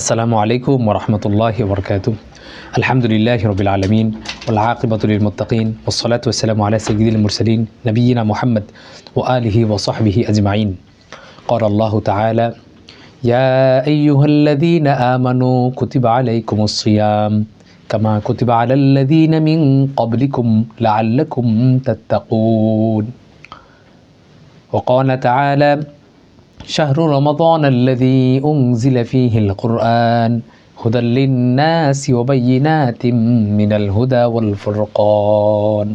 আসসালামু আলাইকুম ওরহমতুল্লাহি ওবরকাতুহ। আলহামদুলিল্লাহি রাব্বিল আলামিন ওয়াল আকিবাতু লিল মুত্তাকিন ওয়াসসালাতু ওয়াসসালামু আলা সাইয়্যিদিল মুরসালিন নবিয়িনা মুহাম্মদ ওয়া আলিহি ওয়া সাহবিহি আজমাইন। ক্বালা আল্লাহু তাআলা ইয়া আইয়ুহাল্লাযীনা আমানু কুতিবা আলাইকুমুস সিয়াম কামা কুতিবা আলাল্লাযীনা মিন ক্বাবলিকুম লাআল্লাকুম তাত্তাকুন। ওয়া ক্বালা তাআলা شهر رمضان الذي أنزل فيه القرآن هدى للناس وبينات من الهدى والفرقان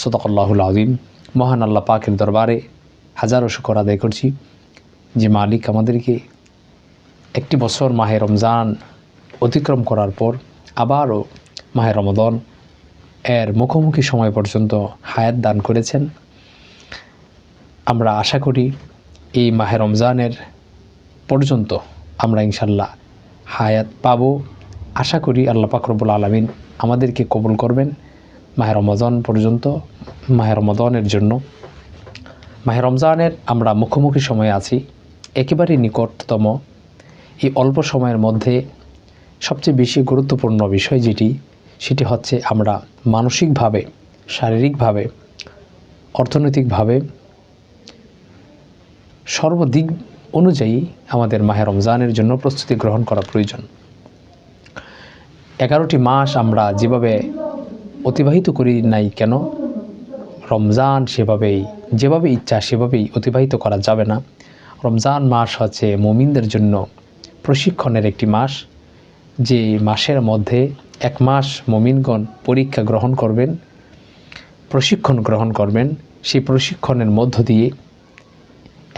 صدق الله العظيم। মহান আল্লাহ পাকের দরবারে হাজারো শুকর আদায় করছি যে মালিক আমাদেরকে একটি বছর মাহে রমজান অতিক্রম করার পর আবারও মাহে রমাদান এর মুখোমুখি সময় পর্যন্ত হায়াত দান করেছেন। আমরা আশা করি এই মাহে রমজানের পর্যন্ত আমরা ইনশাল্লাহ হায়াত পাবো। আশা করি আল্লাহ পাক রব্বুল আলামিন আমাদেরকে কবুল করবেন মাহে রমজান পর্যন্ত। মাহে রমজানের জন্য মাহে রমজানের আমরা মুখোমুখি সময়ে আছি, একেবারে নিকটতম। এই অল্প সময়ের মধ্যে সবচেয়ে বেশি গুরুত্বপূর্ণ বিষয় সেটি হচ্ছে আমরা মানসিকভাবে, শারীরিকভাবে, অর্থনৈতিকভাবে সর্বদিক অনুযায়ী আমাদের মাহে রমজানের জন্য প্রস্তুতি গ্রহণ করা প্রয়োজন। 11টি মাস আমরা যেভাবে অতিবাহিত করি নাই কেন, রমজান যেভাবে ইচ্ছা সেভাবেই অতিবাহিত করা যাবে না। রমজান মাস হচ্ছে মুমিনদের জন্য প্রশিক্ষণের একটি মাস, যে মাসের মধ্যে এক মাস মুমিনগণ পরীক্ষা গ্রহণ করবেন, প্রশিক্ষণ গ্রহণ করবেন। সেই প্রশিক্ষণের মধ্য দিয়ে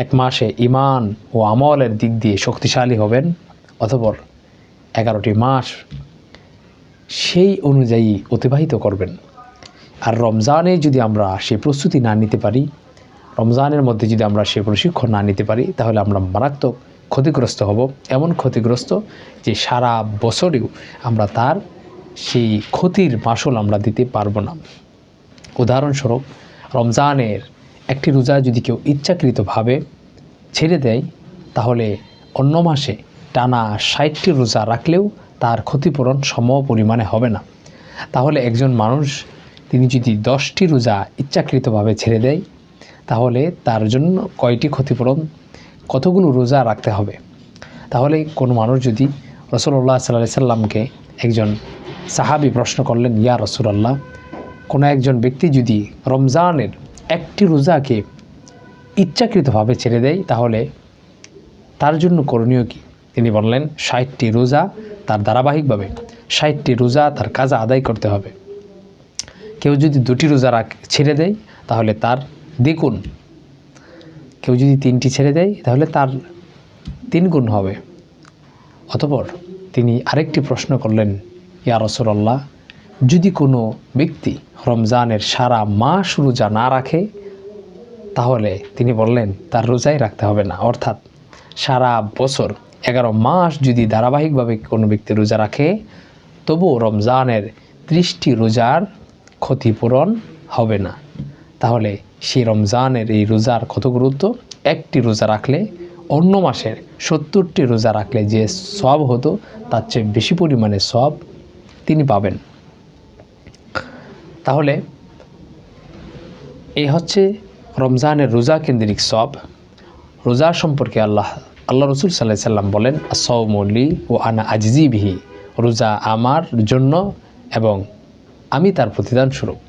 এক মাসে ঈমান ও আমলের দিক দিয়ে শক্তিশালী হবেন। অতঃপর 11টি মাস সেই অনুযায়ী অতিবাহিত করবেন। আর রমজানে যদি আমরা সেই প্রস্তুতি না নিতে পারি, রমজানের মধ্যে যদি আমরা সেই প্রশিক্ষণ না নিতে পারি, তাহলে আমরা মারাত্মক ক্ষতিগ্রস্ত হব। এমন ক্ষতিগ্রস্ত যে সারা বছরেও আমরা তার সেই ক্ষতির মাসুল আমরা দিতে পারবো না। উদাহরণস্বরূপ, রমজানের একটি রোজা যদি কেউ ইচ্ছাকৃতভাবে ছেড়ে দেয়, তাহলে অন্য মাসে টানা 60টি রোজা রাখলেও তার ক্ষতিপূরণ সম পরিমাণে হবে না। তাহলে একজন মানুষ তিনি যদি 10টি রোজা ইচ্ছাকৃতভাবে ছেড়ে দেয়, তাহলে তার জন্য কয়টি ক্ষতিপূরণ, কতগুলো রোজা রাখতে হবে? তাহলে কোনো মানুষ যদি রাসূলুল্লাহ সাল্লাল্লাহু আলাইহি সাল্লামকে একজন সাহাবী প্রশ্ন করলেন, ইয়া রাসূলুল্লাহ, কোনো একজন ব্যক্তি যদি রমজানের একটি রোজাকে ইচ্ছাকৃতভাবে ছেড়ে দেয়, তাহলে তার জন্য করণীয় কি? তিনি বললেন, 60টি রোজা তার ধারাবাহিকভাবে 60টি রোজা তার কাজা আদায় করতে হবে। কেউ যদি 2টি রোজা ছেড়ে দেয়, তাহলে তার দ্বিগুণ। কেউ যদি 3টি ছেড়ে দেয়, তাহলে তার 3 গুণ হবে। অতঃপর তিনি আরেকটি প্রশ্ন করলেন, ইয়া রাসূলুল্লাহ, যদি কোনো ব্যক্তি রমজানের সারা মাস রোজা না রাখে, তাহলে তিনি বললেন তার রোজাই রাখতে হবে না। অর্থাৎ সারা বছর 11 মাস যদি ধারাবাহিকভাবে কোনো ব্যক্তি রোজা রাখে, তবুও রমজানের 30টি রোজার ক্ষতিপূরণ হবে না। তাহলে সেই রমজানের এই রোজার কত গুরুত্ব! একটি রোজা রাখলে অন্য মাসের 70টি রোজা রাখলে যে সওয়াব হতো, তার চেয়ে বেশি পরিমাণে সওয়াব তিনি পাবেন। তাহলে এই হচ্ছে রমজানের রোজা কেন্দ্রিক সওয়াব। রোজা সম্পর্কে আল্লাহ রাসূল সাল্লাল্লাহু আলাইহি সাল্লাম বলেন, আস-সাওমু লি ওয়া আনা আজজি বিহি, রোজা আমার জন্য এবং আমি তার প্রতিদান স্বরূপ।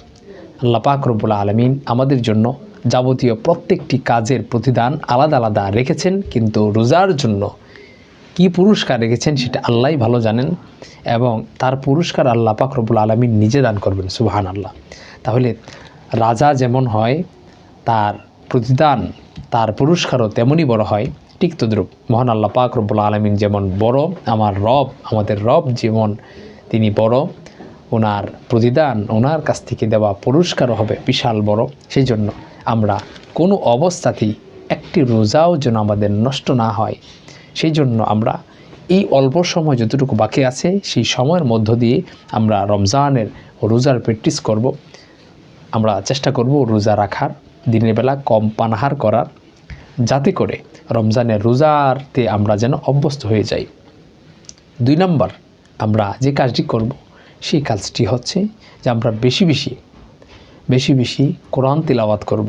আল্লাহ পাক রব্বুল আলামিন আমাদের জন্য যাবতীয় প্রত্যেকটি কাজের প্রতিদান আলাদা আলাদা রেখেছেন, কিন্তু রোজার জন্য কি পুরস্কার রেখেছেন সেটা আল্লাহই ভালো জানেন, এবং তার পুরস্কার আল্লাহ পাক রব্বুল আলামিন নিজে দান করবেন। সুবহানাল্লাহ। তাহলে রাজা যেমন হয়, তার প্রতিদান, তার পুরস্কারও তেমনই বড় হয়। ঠিক তদ্রূপ মহান আল্লাহ পাক রব্বুল আলামিন যেমন বড়, আমাদের রব যেমন তিনি বড়, ওনার প্রতিদান, ওনার কাছ থেকে দেওয়া পুরস্কারও হবে বিশাল বড়। সেই জন্য আমরা কোনো অবস্থাতেই একটি রোজাও যেন আমাদের নষ্ট না হয়, সেই জন্য আমরা এই অল্প সময় যতটুকু বাকি আছে, সেই সময়ের মধ্য দিয়ে আমরা রমজানের রোজার প্র্যাকটিস করব। আমরা চেষ্টা করব রোজা রাখার, দিনের বেলা কম পানাহার করার, যাতে করে রমজানের রোজাতে আমরা যেন অভ্যস্ত হয়ে যাই। 2 নম্বর, আমরা যে কাজটি করব সেই কাজটি হচ্ছে যে আমরা বেশি বেশি কোরআন তিলাওয়াত করব।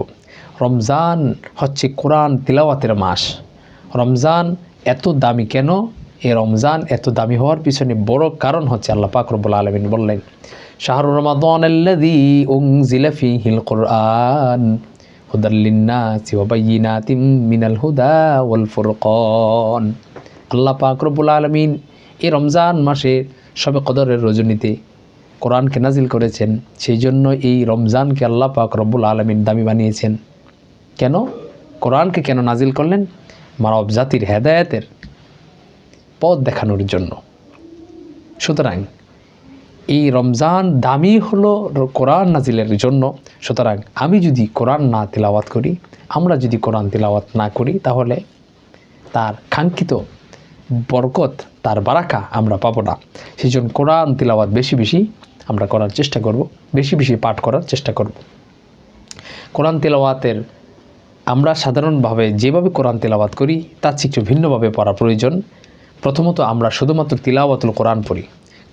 রমজান হচ্ছে কোরআন তিলাওয়াতের মাস। রমজান এত দামি কেন? এই রমজান এত দামি হওয়ার পিছনে বড় কারণ হচ্ছে আল্লাহ পাক রব্বুল আলামিন বললেন, শাহরু রমাদানাল্লাযী উনজিলা ফীহিল কুরআন হুদাল লিন্নাসি ওয়া বায়্যিনাতিম মিনাল হুদা ওয়াল ফুরকান। আল্লাহ পাক রব্বুল আলামিন এই রমজান মাসে শবে কদরের রজনীতে কোরআনকে নাজিল করেছেন। সেই জন্য এই রমজানকে আল্লাহ পাক রব্বুল আলামিন দামি বানিয়েছেন। কেন? কোরআনকে কেন নাজিল করলেন? মানব জাতির হেদায়েতের পথ দেখানোর জন্য। সুতরাং এই রমজান দামি হলো কোরআন নাজিলের জন্য। সুতরাং আমি যদি কোরআন না তিলাওয়াত করি, আমরা যদি কোরআন তিলাওয়াত না করি, তাহলে তার কাঙ্ক্ষিত বরকত, তার বারাকা আমরা পাবো না। সেই জন্য কোরআন তিলাওয়াত বেশি বেশি আমরা করার চেষ্টা করব, বেশি বেশি পাঠ করার চেষ্টা করব। কোরআন তিলাওয়াতের আমরা সাধারণভাবে যেভাবে কোরআন তিলাওয়াত করি তার চেয়ে একটু ভিন্নভাবে পড়া প্রয়োজন। প্রথমত আমরা শুধুমাত্র তিলাওয়াতুল কোরআন পড়ি।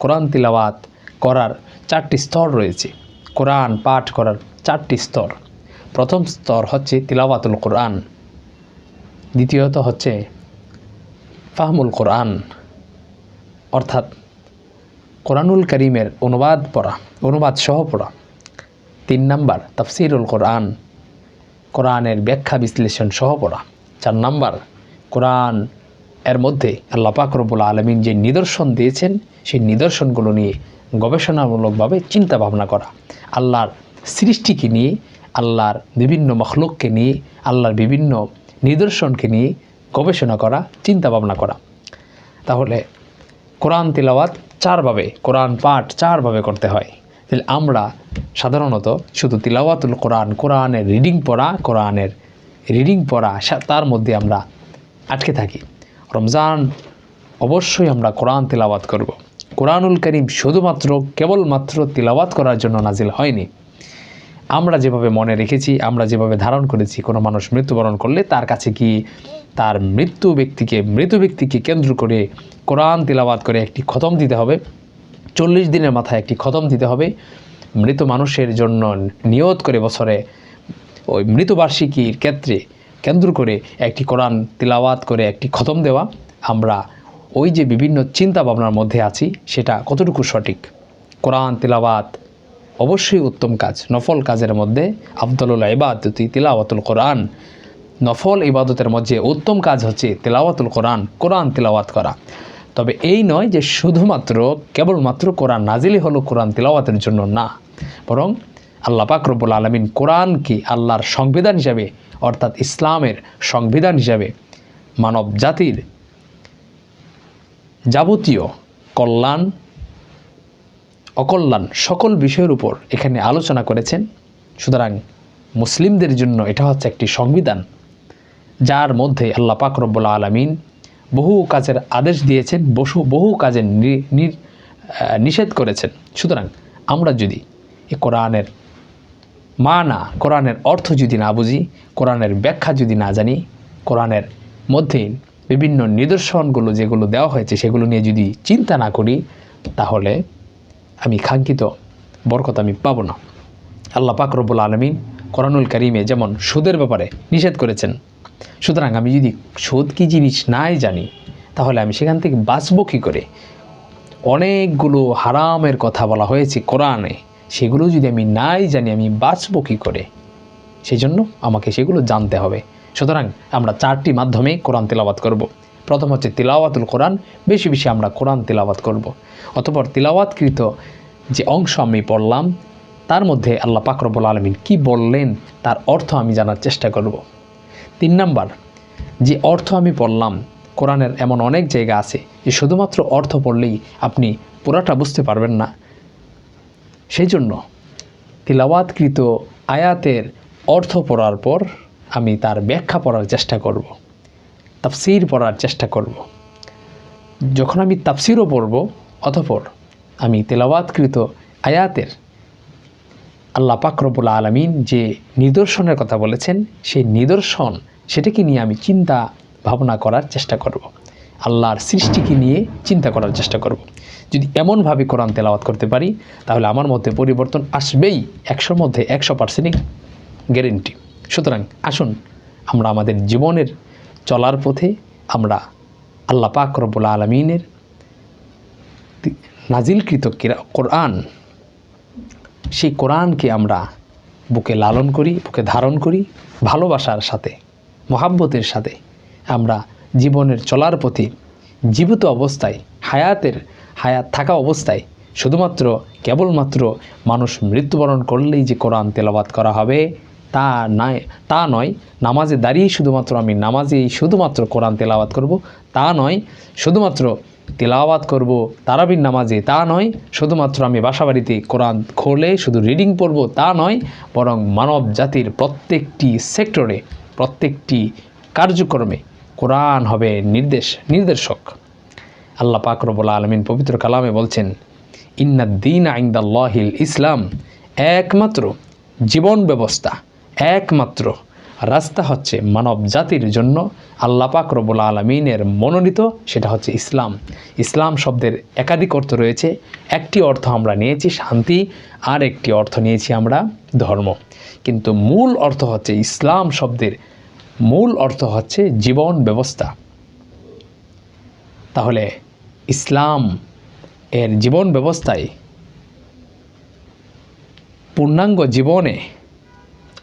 কোরআন তিলাওয়াত করার 4টি স্তর রয়েছে। কোরআন পাঠ করার 4টি স্তর। প্রথম স্তর হচ্ছে তিলাওয়াতুল কোরআন, দ্বিতীয়ত হচ্ছে ফাহমুল কোরআন, অর্থাৎ কোরআনুল করিমের অনুবাদ সহ পড়া। 3 নম্বর তাফসিরুল কোরআন, কোরআনের ব্যাখ্যা বিশ্লেষণ সহ পড়া। 4 নম্বর কোরআন এর মধ্যে আল্লাহ পাক রব্বুল আলামিন যে নিদর্শন দিয়েছেন সেই নিদর্শনগুলো নিয়ে গবেষণামূলকভাবে চিন্তা ভাবনা করা। আল্লাহর সৃষ্টিকে নিয়ে, আল্লাহর বিভিন্ন মখলুককে নিয়ে, আল্লাহর বিভিন্ন নিদর্শনকে নিয়ে গবেষণা করা, চিন্তা ভাবনা করা। তাহলে কোরআন তিলাওয়াত 4 ভাবে, কোরআন পাঠ 4 ভাবে করতে হয়। তাহলে আমরা সাধারণত শুধু তিলাওয়াতুল কোরআন, কোরআনের রিডিং পড়া তার মধ্যে আমরা আটকে থাকি। রমজান অবশ্যই আমরা কোরআন তিলাওয়াত করব। কোরআনুল কারীম শুধুমাত্র কেবলমাত্র তিলাওয়াত করার জন্য নাজিল হয়নি। আমরা যেভাবে মনে রেখেছি, আমরা যেভাবে ধারণ করেছি, কোনো মানুষ মৃত্যুবরণ করলে তার কাছে কি তার মৃত ব্যক্তিকে কেন্দ্র করে কোরআন তিলাওয়াত করে একটি খতম দিতে হবে, 40 দিনের মাথায় একটি খতম দিতে হবে। মৃত মানুষের জন্য নিয়ত করে বছরে ওই মৃতবার্ষিকীর ক্ষেত্রে কেন্দ্র করে একটি কোরআন তিলাওয়াত করে একটি খতম দেওয়া। আমরা ওই যে বিভিন্ন চিন্তা ভাবনার মধ্যে আছি, সেটা কতটুকু সঠিক? কোরআন তিলাওয়াত অবশ্যই উত্তম কাজ। নফল কাজের মধ্যে আফদলুল ইবাদতি তিলাওয়াতুল কোরআন। নফল ইবাদতের মধ্যে উত্তম কাজ হচ্ছে তিলাওয়াতুল কোরআন, কোরআন তিলাওয়াত করা। তবে এই নয় যে শুধুমাত্র কেবলমাত্র কোরআন নাজিলই হলো কোরআন তিলাওয়াতের জন্য, না। বরং আল্লাহ পাক রব্বুল আলামিন কোরআনকে আল্লাহর সংবিধান হিসাবে, অর্থাৎ ইসলামের সংবিধান হিসাবে মানব জাতির যাবতীয় কল্যাণ অকল্যাণ সকল বিষয়ের উপর এখানে আলোচনা করেছেন। সুতরাং মুসলিমদের জন্য এটা হচ্ছে একটি সংবিধান, যার মধ্যে আল্লাহ পাক রব্বুল আলামিন বহু কাজের আদেশ দিয়েছেন, বহু কাজের নিষেধ করেছেন। সুতরাং আমরা যদি এই কোরআনের কোরআনের অর্থ যদি না বুঝি, কোরআনের ব্যাখ্যা যদি না জানি, কোরআনের মধ্যে বিভিন্ন নিদর্শনগুলো যেগুলো দেওয়া হয়েছে সেগুলো নিয়ে যদি চিন্তা না করি, তাহলে আমি কাঙ্ক্ষিত বরকত আমি পাবো না। আল্লাহ পাক রব্বুল আলামিন কোরআনুল কারীমে যেমন সুদের ব্যাপারে নিষেধ করেছেন। সুতরাং আমি যদি সুদ কী জিনিস নাই জানি, তাহলে আমি সেখান থেকে বাঁচব কী করে? অনেকগুলো হারামের কথা বলা হয়েছে কোরআনে, সেগুলো যদি আমি নাই জানি আমি বাঁচব কী করে? সেই জন্য আমাকে সেগুলো জানতে হবে। সুতরাং আমরা 4টি মাধ্যমে কোরআন তিলাওয়াত করব। প্রথম হচ্ছে তিলাওয়াতুল কোরআন, বেশি বেশি আমরা কোরআন তিলাওয়াত করব। অতঃপর তিলাওয়াতকৃত যে অংশ আমি পড়লাম তার মধ্যে আল্লাহ পাক রব্বুল আলামিন কী বললেন তার অর্থ আমি জানার চেষ্টা করব। 3 নম্বর, যে অর্থ আমি পড়লাম, কোরআনের এমন অনেক জায়গা আছে যে শুধুমাত্র অর্থ পড়লেই আপনি পুরাটা বুঝতে পারবেন না। সেই জন্য তিলাওয়াতকৃত আয়াতের অর্থ পড়ার পর আমি তার ব্যাখ্যা পড়ার চেষ্টা করব, তাফসীর পড়ার চেষ্টা করব। যখন আমি তাফসীরও পড়ব, অতঃপর আমি তিলাওয়াতকৃত আয়াতের আল্লাহ পাক রব্বুল আলামিন যে নিদর্শনের কথা বলেছেন সেই নিদর্শন সেটাকে নিয়ে আমি চিন্তা ভাবনা করার চেষ্টা করব। আল্লাহর সৃষ্টিকে নিয়ে চিন্তা করার চেষ্টা করব। যদি এমনভাবে কোরআন তেলাওয়াত করতে পারি তাহলে আমার মধ্যে পরিবর্তন আসবেই, 100-র মধ্যে 100% গ্যারেন্টি। সুতরাং আসুন আমরা আমাদের জীবনের চলার পথে আমরা আল্লাহ পাক রব্বুল আলামিনের নাজিলকৃত কোরআন, সেই কোরআনকে আমরা বুকে লালন করি, বুকে ধারণ করি, ভালোবাসার সাথে, মহাব্বতের সাথে আমরা জীবনের চলার পথে জীবিত অবস্থায়, হায়াত থাকা অবস্থায় শুধুমাত্র কেবলমাত্র মানুষ মৃত্যুবরণ করলেই যে কোরআন তেলাওয়াত করা হবে তা নয়। নামাজে দাঁড়িয়ে শুধুমাত্র আমি নামাজেই শুধুমাত্র কোরআন তেলাওয়াত করব তা নয়। শুধুমাত্র তেলাওয়াত করব তারাবির নামাজে তা নয়। শুধুমাত্র আমি বাসাবাড়িতে কোরআন খুলে শুধু রিডিং পড়ব তা নয়, বরং মানব জাতির প্রত্যেকটি সেক্টরে, প্রত্যেকটি কার্যক্রমে কোরআন হবে নির্দেশক। আল্লাহ পাক রব্বুল আলামিন পবিত্র কালামে বলছেন, ইন্নাদ-দীনা ইনদাল্লাহিল ইসলাম, একমাত্র জীবন ব্যবস্থা, একমাত্র রাস্তা হচ্ছে মানব জাতির জন্য আল্লাহ পাক রব্বুল আলামিনের মনোনীত, সেটা হচ্ছে ইসলাম। ইসলাম শব্দের একাধিক অর্থ রয়েছে। একটি অর্থ আমরা নিয়েছি শান্তি, আর একটি অর্থ নিয়েছি আমরা ধর্ম, কিন্তু মূল অর্থ হচ্ছে, ইসলাম শব্দের মূল অর্থ হচ্ছে জীবন ব্যবস্থা। তাহলে ইসলাম এর জীবন ব্যবস্থায় পূর্ণাঙ্গ জীবনে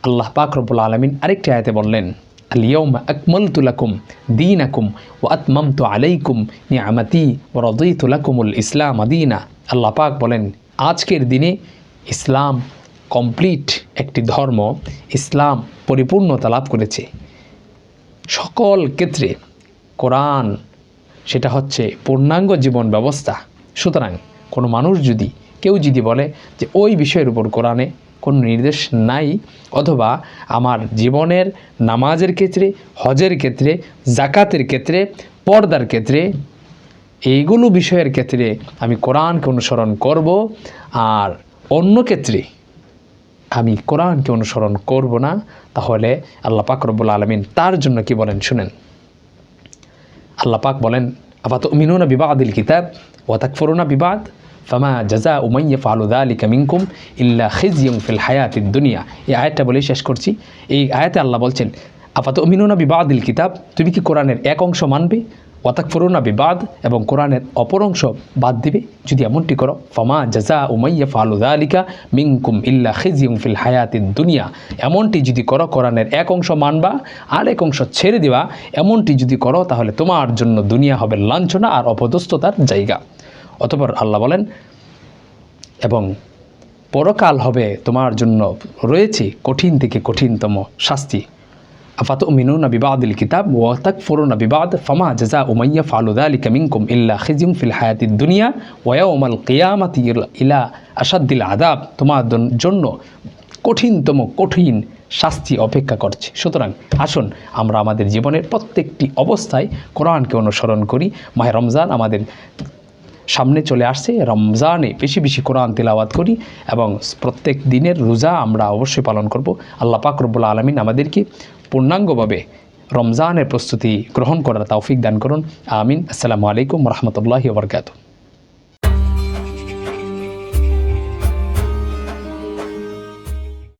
আল্লাহ পাক রব্বুল আলামিন আরেকটি আয়াতে বললেন, আল-ইয়াওমা আকমালতু লাকুম দীনাকুম ওয়া আতমামতু আলাইকুম নিআমাতি ওয়া রাদিতু লাকুমুল ইসলাম দীনা। আল্লাহ পাক বলেন, আজকের দিনে ইসলাম কমপ্লিট একটি ধর্ম, ইসলাম পরিপূর্ণতা লাভ করেছে সকল ক্ষেত্রে। কোরআন সেটা হচ্ছে পূর্ণাঙ্গ জীবন ব্যবস্থা। সুতরাং কোনো মানুষ কেউ যদি বলে যে ওই বিষয়ের উপর কোরআনে কোনো নির্দেশ নাই, অথবা আমার জীবনের নামাজের ক্ষেত্রে, হজের ক্ষেত্রে, জাকাতের ক্ষেত্রে, পর্দার ক্ষেত্রে, এইগুলো বিষয়ের ক্ষেত্রে আমি কোরআনকে অনুসরণ করব, আর অন্য ক্ষেত্রে আমি কোরআনকে অনুসরণ করব না, তাহলে আল্লাহ পাক রব্বুল আলামিন তার জন্য কি বলেন শুনেন। আল্লাহ পাক বলেন, আফাতুমিনুনা বিবাদিল কিতাব ওয়া তাকফুরুনা বিবাদ ফামা জাযাউ মান ইয়াফআলু যালিকা মিনকুম ইল্লা খিজয়ুন ফিল হায়াতিদ দুনিয়া। এই আয়াতটা বলেই শেষ করছি। এই আয়াতে আল্লাহ বলছেন, আফাতুমিনুনা বিবাদিল কিতাব, তুমি কি কোরআনের এক অংশ মানবে, ওয়া তাকফুরুনা বিবাদ, এবং কোরআনের অপর অংশ বাদ দিবে? যদি এমনটি করো, ফামা জাযাউ মান ইয়াফআলু যালিকা মিনকুম ইল্লা খিজয়ুন ফিল হায়াতিদ দুনিয়া, এমনটি যদি করো, কোরআনের এক অংশ মানবা আর এক অংশ ছেড়ে দিবা, এমনটি যদি করো, তাহলে তোমার জন্য দুনিয়া হবে লাঞ্ছনা আর অপদস্থতার জায়গা। অতঃপর আল্লাহ বলেন, এবং পরকাল হবে তোমার জন্য রয়েছে কঠিন থেকে কঠিনতম শাস্তি। আফাতুমিনুনা বিবাদিল কিতাব ওয়া তাকফুরুনা বিবাদ ফামা জাযাউ মান ইয়াফআলু যালিকা মিনকুম ইল্লা খিজয়ুন ফিল হায়াতিদ দুনিয়া ওয়া ইয়াউমাল কিয়ামাতি ইলা আশাদ্দিল আযাব, তোমার জন্য কঠিন শাস্তি অপেক্ষা করছে। সুতরাং আসুন আমরা আমাদের জীবনের প্রত্যেকটি অবস্থায় কোরআনকে অনুসরণ করি। মাহে রমজান আমাদের সামনে চলে আসছে, রমজানে বেশি বেশি কোরআন তিলাওয়াত করি, এবং প্রত্যেক দিনের রোজা আমরা অবশ্যই পালন করব। আল্লাহ পাক রব্বুল আলামিন আমাদেরকে পূর্ণাঙ্গভাবে রমজানের প্রস্তুতি গ্রহণ করার তৌফিক দান করুন। আমিন। আসসালামু আলাইকুম ওয়া রাহমাতুল্লাহি ওয়া বারাকাতুহু।